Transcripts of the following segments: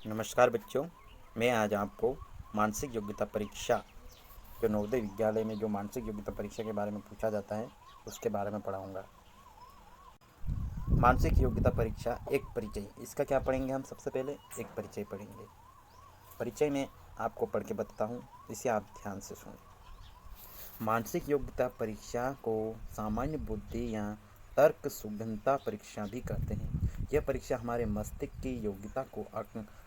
नमस्कार बच्चों, मैं आज आपको मानसिक योग्यता परीक्षा जो नवोदय विद्यालय में जो मानसिक योग्यता परीक्षा के बारे में पूछा जाता है उसके बारे में पढ़ाऊंगा। मानसिक योग्यता परीक्षा एक परिचय, इसका क्या पढ़ेंगे हम? सबसे पहले एक परिचय पढ़ेंगे। परिचय में आपको पढ़ के बताता हूँ, इसे आप ध्यान से सुनें। मानसिक योग्यता परीक्षा को सामान्य बुद्धि या तर्क सुगमता परीक्षा भी कहते हैं। यह परीक्षा हमारे मस्तिष्क की योग्यता को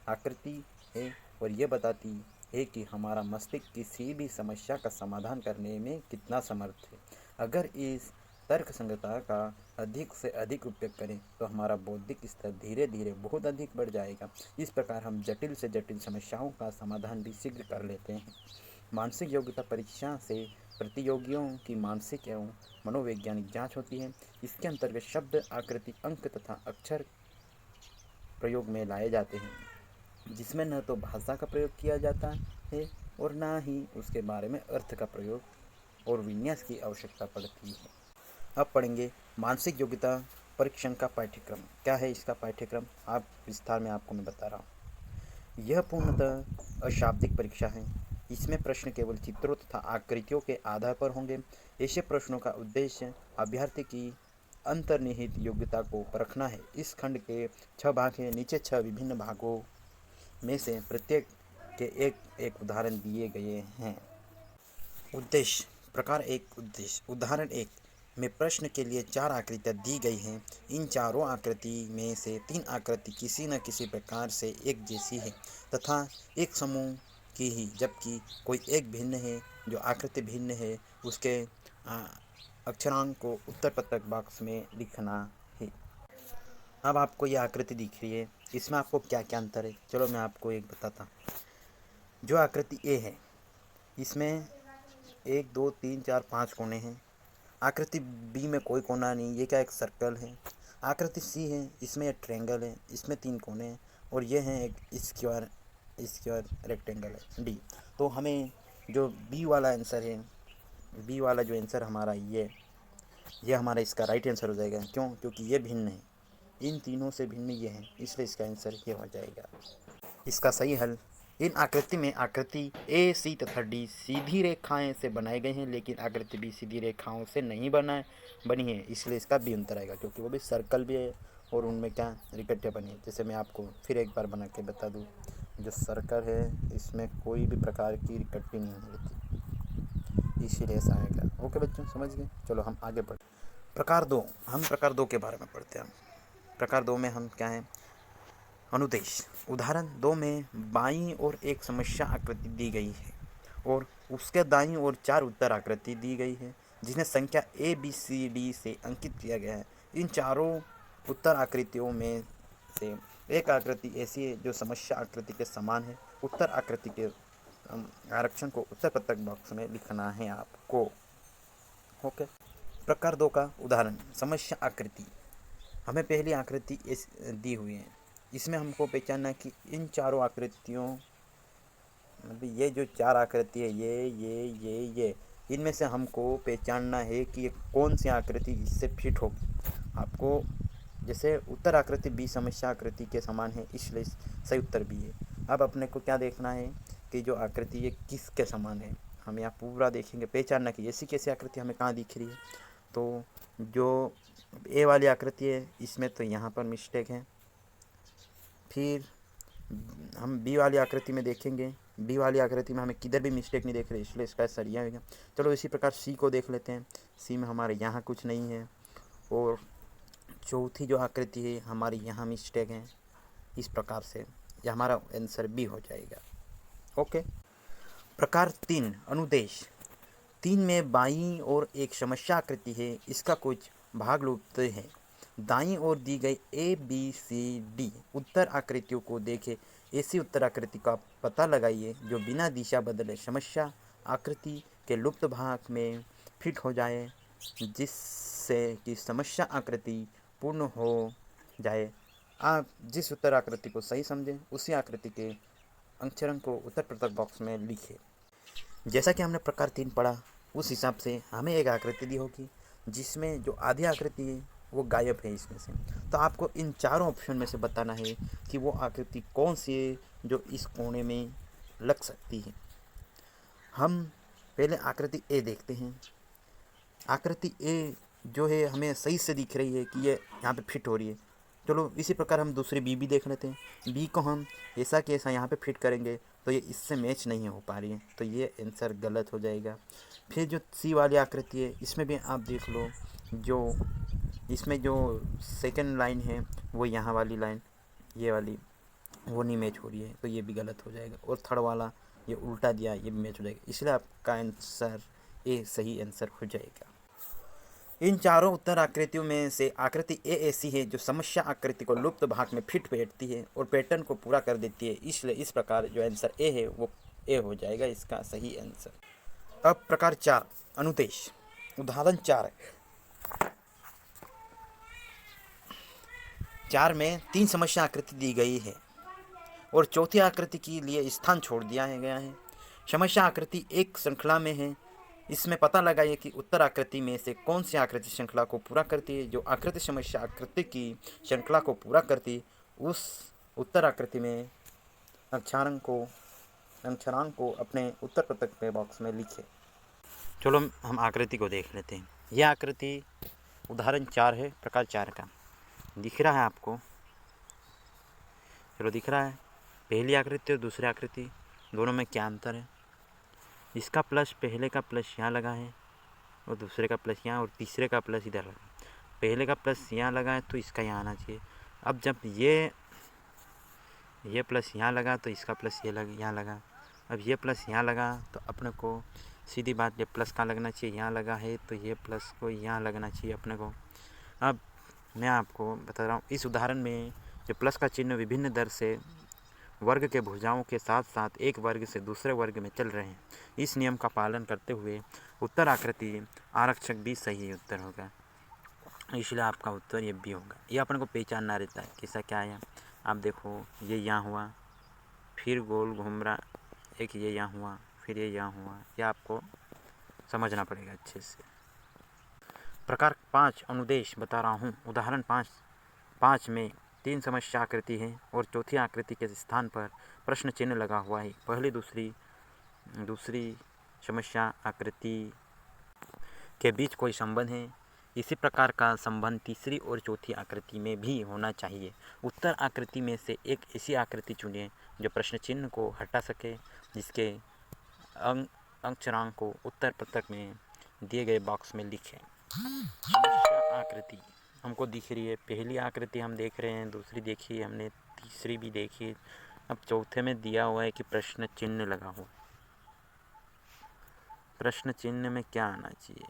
आकृति है और यह बताती है कि हमारा मस्तिष्क किसी भी समस्या का समाधान करने में कितना समर्थ है। अगर इस तर्क संगतता का अधिक से अधिक उपयोग करें तो हमारा बौद्धिक स्तर धीरे धीरे बहुत अधिक बढ़ जाएगा। इस प्रकार हम जटिल से जटिल समस्याओं का समाधान भी शीघ्र कर लेते हैं। मानसिक योग्यता परीक्षा से प्रतियोगियों की मानसिक एवं मनोवैज्ञानिक जांच होती है। इसके अंतर्गत शब्द, आकृति, अंक तथा अक्षर प्रयोग में लाए जाते हैं, जिसमें न तो भाषा का प्रयोग किया जाता है और ना ही उसके बारे में अर्थ का प्रयोग और विन्यास की आवश्यकता पड़ती है। अब पढ़ेंगे मानसिक योग्यता परीक्षण का पाठ्यक्रम। क्या है इसका पाठ्यक्रम? आप विस्तार में आपको मैं बता रहा हूँ। यह पूर्णतः अशाब्दिक परीक्षा है। इसमें प्रश्न केवल चित्रों तथा आकृतियों के आधार पर होंगे। ऐसे प्रश्नों का उद्देश्य अभ्यर्थी की अंतर्निहित योग्यता को परखना है। इस खंड के 6 भाग हैं। नीचे 6 विभिन्न भागों में से प्रत्येक के एक एक उदाहरण दिए गए हैं। उद्देश्य प्रकार एक उद्देश्य उदाहरण 1 में प्रश्न के लिए 4 आकृतियाँ दी गई हैं। इन चारों आकृति में से 3 आकृति किसी न किसी प्रकार से एक जैसी है तथा एक समूह की ही, जबकि कोई एक भिन्न है। जो आकृति भिन्न है उसके अक्षरांक को उत्तर पत्रक बॉक्स में लिखना है। अब आपको ये आकृति दिख रही है, इसमें आपको क्या क्या अंतर है? चलो मैं आपको एक बताता हूँ। जो आकृति ए है इसमें 1 2 3 4 5 कोने हैं। आकृति बी में कोई कोना नहीं, ये क्या एक सर्कल है। आकृति सी है, इसमें एक ट्रायंगल है, इसमें 3 कोने हैं और ये है एक स्क्वायर रेक्टेंगल है डी। तो हमें जो बी वाला आंसर है, बी वाला जो आंसर हमारा ये हमारा इसका राइट आंसर हो जाएगा। क्यों? क्योंकि ये भिन्न है, इन तीनों से भिन्न ये है, इसलिए इसका आंसर ये हो जाएगा। इसका सही हल, इन आकृति में आकृति ए, सी तथा डी सीधी रेखाएं से बनाए गए हैं, लेकिन आकृति बी सीधी रेखाओं से नहीं बनी है, इसलिए इसका बी उत्तर आएगा, क्योंकि वो भी सर्कल भी है और उनमें क्या रिकट्टे बनी है। जैसे मैं आपको फिर एक बार बना के बता दूँ, जो सर्कल है इसमें कोई भी प्रकार की रिकट्टी नहीं होती, इसीलिए ऐसा आएगा। ओके बच्चों, समझ गए? चलो हम आगे बढ़ते। प्रकार 2, हम प्रकार 2 के बारे में पढ़ते हैं। प्रकार 2 में हम क्या है? अनुदेश। उदाहरण 2 में बाईं ओर एक समस्या आकृति दी गई है और उसके दाईं ओर 4 उत्तर आकृति दी गई है, जिन्हें संख्या ए बी सी डी से अंकित किया गया है। इन चारों उत्तर आकृतियों में से एक आकृति ऐसी है जो समस्या आकृति के समान है। उत्तर आकृति के आरक्षण को उत्तर पत्रक बॉक्स में लिखना है आपको। ओके। प्रकार 2 का उदाहरण समस्या आकृति। हमें पहली आकृति दी हुई है, इसमें हमको पहचानना कि इन चारों आकृतियों, मतलब ये जो 4 आकृति है, ये इनमें से हमको पहचानना है कि ये कौन सी आकृति इससे फिट होगी। आपको जैसे उत्तर आकृति बी समस्या आकृति के समान है, इसलिए सही उत्तर बी है। अब अपने को क्या देखना है कि जो आकृति ये किसके समान है, हम यहाँ पूरा देखेंगे, पहचानना कि ऐसी कैसी आकृति हमें कहाँ दिख रही है। तो जो ए वाली आकृति है इसमें तो यहाँ पर मिस्टेक है। फिर हम बी वाली आकृति में देखेंगे, बी वाली आकृति में हमें किधर भी मिस्टेक नहीं देख रहे, इसलिए इसका सरिया होगा। चलो इसी प्रकार सी को देख लेते हैं। सी में हमारे यहाँ कुछ नहीं है और चौथी जो आकृति है हमारी यहाँ मिस्टेक है। इस प्रकार से यह हमारा आंसर बी हो जाएगा। ओके। प्रकार 3 अनुदेश। 3 में बाईं ओर एक समस्या आकृति है, इसका कुछ भाग लुप्त है। दाईं ओर दी गई ए बी सी डी उत्तर आकृतियों को देखें, ऐसी उत्तर आकृति का पता लगाइए जो बिना दिशा बदले समस्या आकृति के लुप्त भाग में फिट हो जाए, जिससे कि समस्या आकृति पूर्ण हो जाए। आप जिस उत्तर आकृति को सही समझें उसी आकृति के अक्षरंक को उत्तर पत्रक बॉक्स में लिखें। जैसा कि हमने प्रकार 3 पढ़ा, उस हिसाब से हमें एक आकृति दी होगी जिसमें जो आधी आकृति है वो गायब है इसमें से। तो आपको इन चारों ऑप्शन में से बताना है कि वो आकृति कौन सी है जो इस कोने में लग सकती है। हम पहले आकृति ए देखते हैं। आकृति ए जो है हमें सही से दिख रही है कि ये यहाँ पे फिट हो रही है। चलो इसी प्रकार हम दूसरी बी भी देख लेते हैं। बी को हम ऐसा कि ऐसा यहाँ पे फिट करेंगे तो ये इससे मैच नहीं हो पा रही है, तो ये आंसर गलत हो जाएगा। फिर जो सी वाली आकृति है इसमें भी आप देख लो, जो इसमें जो सेकंड लाइन है वो यहाँ वाली लाइन, ये वाली वो नहीं मैच हो रही है, तो ये भी गलत हो जाएगा। और थर्ड वाला ये उल्टा दिया, ये भी मैच हो जाएगा, इसलिए आपका आंसर ए सही आंसर हो जाएगा। इन चारों उत्तर आकृतियों में से आकृति ए ऐसी है जो समस्या आकृति को लुप्त भाग में फिट बैठती है और पैटर्न को पूरा कर देती है, इसलिए इस प्रकार जो आंसर ए है वो ए हो जाएगा, इसका सही आंसर। अब प्रकार 4 अनुदेश। उदाहरण 4 है। 4 में 3 समस्या आकृति दी गई है और चौथी आकृति के लिए स्थान छोड़ दिया गया है। समस्या आकृति एक श्रृंखला में है। इसमें पता लगाइए कि उत्तर आकृति में से कौन सी आकृति श्रृंखला को पूरा करती है। जो आकृति समस्या आकृति की श्रृंखला को पूरा करती उस उत्तर आकृति में अक्षरांक को अपने उत्तर पत्रक के बॉक्स में लिखे। चलो हम आकृति को देख लेते हैं। यह आकृति उदाहरण 4 है, प्रकार 4 का। दिख रहा है आपको? चलो दिख रहा है। पहली आकृति और दूसरी आकृति दोनों में क्या अंतर है? इसका प्लस, पहले का प्लस यहाँ लगा है और दूसरे का प्लस यहाँ, और तीसरे का प्लस इधर लगा। पहले का प्लस यहाँ लगा है तो इसका यहाँ आना चाहिए। अब जब ये प्लस यहाँ लगा तो इसका प्लस यहाँ लगा। अब ये प्लस यहाँ लगा तो अपने को सीधी बात ये प्लस कहाँ लगना चाहिए? यहाँ लगा है तो ये प्लस को यहाँ लगना चाहिए अपने को। अब मैं आपको बता रहा हूँ, इस उदाहरण में जो प्लस का चिन्ह विभिन्न दर से वर्ग के भुजाओं के साथ साथ एक वर्ग से दूसरे वर्ग में चल रहे हैं। इस नियम का पालन करते हुए उत्तर आकृति आरक्षक बी सही उत्तर होगा, इसलिए आपका उत्तर ये बी होगा। ये अपन को पहचानना रहता है कैसा क्या है। आप देखो, ये यहाँ हुआ, फिर गोल घूम रहा, एक ये यहाँ हुआ, फिर ये यहाँ हुआ, ये आपको समझना पड़ेगा अच्छे से। प्रकार 5 अनुदेश बता रहा हूँ। उदाहरण 5 में 3 समस्या आकृति है और चौथी आकृति के स्थान पर प्रश्न चिन्ह लगा हुआ है। पहली दूसरी समस्या आकृति के बीच कोई संबंध है। इसी प्रकार का संबंध तीसरी और चौथी आकृति में भी होना चाहिए। उत्तर आकृति में से एक ऐसी आकृति चुनिए जो प्रश्न चिन्ह को हटा सके, जिसके अक्षरांक को उत्तर पत्रक में दिए गए बॉक्स में लिखें। समस्या आकृति हमको दिख रही है। पहली आकृति हम देख रहे हैं, दूसरी देखी हमने, तीसरी भी देखी। अब चौथे में दिया हुआ है कि प्रश्न चिन्ह लगा हुआ। प्रश्न चिन्ह में क्या आना चाहिए?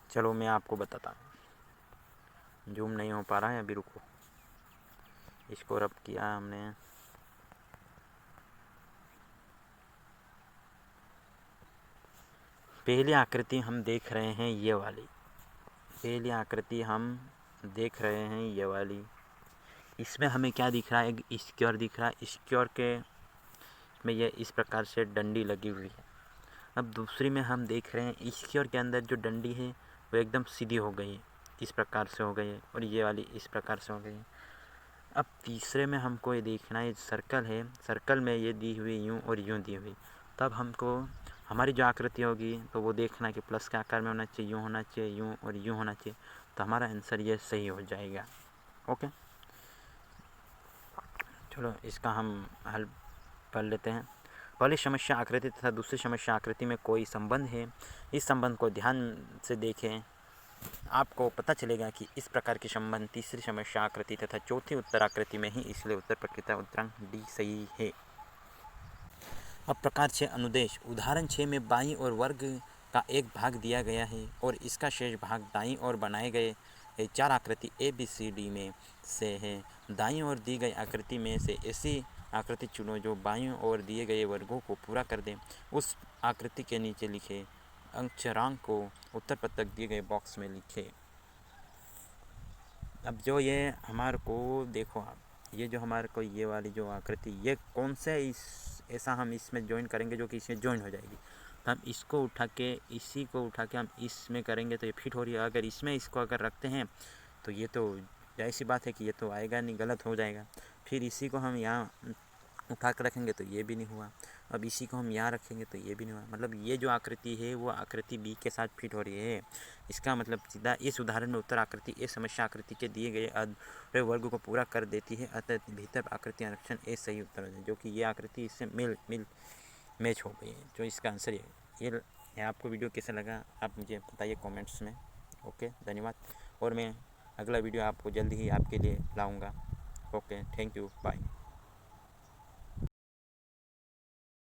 चलो मैं आपको बताता हूँ। जूम नहीं हो पा रहा है, अभी रुको। इसको रब किया हमने। पहली आकृति हम देख रहे हैं ये वाली। पहली आकृति हम देख रहे हैं ये वाली। इसमें हमें क्या दिख रहा है? एक स्क्वायर दिख रहा है। स्क्वायर के में ये इस प्रकार से डंडी लगी हुई है। अब दूसरी में हम देख रहे हैं स्क्वायर के अंदर जो डंडी है वो एकदम सीधी हो गई है, इस प्रकार से हो गई है, और ये वाली इस प्रकार से हो गई है। अब तीसरे में हमको ये देखना है, सर्कल है, सर्कल में ये दी हुई यूँ और यूँ दी हुई। तब हमको हमारी जो आकृति होगी तो वो देखना है कि प्लस के आकार में होना चाहिए, यूँ होना चाहिए, यूँ और यूँ होना चाहिए, तो हमारा आंसर ये सही हो जाएगा। ओके, चलो इसका हम हल पढ़ लेते हैं। पहली समस्या आकृति तथा दूसरी समस्या आकृति में कोई संबंध है। इस संबंध को ध्यान से देखें, आपको पता चलेगा कि इस प्रकार के संबंध तीसरी समस्या आकृति तथा चौथी उत्तर आकृति में ही, इसलिए उत्तर प्रकृति उत्तरांक डी सही है। अब प्रकार 6 अनुदेश। उदाहरण 6 में बाईं ओर वर्ग का एक भाग दिया गया है और इसका शेष भाग दाईं ओर बनाए गए 4 आकृति ए बी सी डी में से है। दाईं ओर दी गई आकृति में से ऐसी आकृति चुनो जो बाईं ओर दिए गए वर्गों को पूरा कर दे। उस आकृति के नीचे लिखे अक्षरांक को उत्तर पत्रक दिए गए बॉक्स में लिखे। अब जो ये हमारे को देखो आप, ये जो हमारे को ये वाली जो आकृति, ये कौन से ऐसा हम इसमें ज्वाइन करेंगे जो कि इसमें ज्वाइन हो जाएगी। तो हम इसको उठा के, इसी को उठा के हम इसमें करेंगे तो ये फिट हो रही है। अगर इसमें इसको अगर रखते हैं तो ये तो जाहिर सी बात है कि ये तो आएगा नहीं, गलत हो जाएगा। फिर इसी को हम यहाँ उठा कर रखेंगे तो ये भी नहीं हुआ। अब इसी को हम यहाँ रखेंगे तो ये भी नहीं हुआ। मतलब ये जो आकृति है वो आकृति बी के साथ फिट हो रही है। इसका मतलब सीधा इस उदाहरण में उत्तर आकृति ए समस्या आकृति के दिए गए अध्याय वर्ग को पूरा कर देती है, अतः भीतर आकृति आरक्षण ए सही उत्तर है, जो कि ये आकृति इससे मिल मैच हो गई है, जो इसका आंसर ये आपको वीडियो कैसा लगा आप मुझे बताइए कमेंट्स में। ओके, धन्यवाद। और मैं अगला वीडियो आपको जल्दी ही आपके लिए लाऊंगा। Okay, thank you, bye.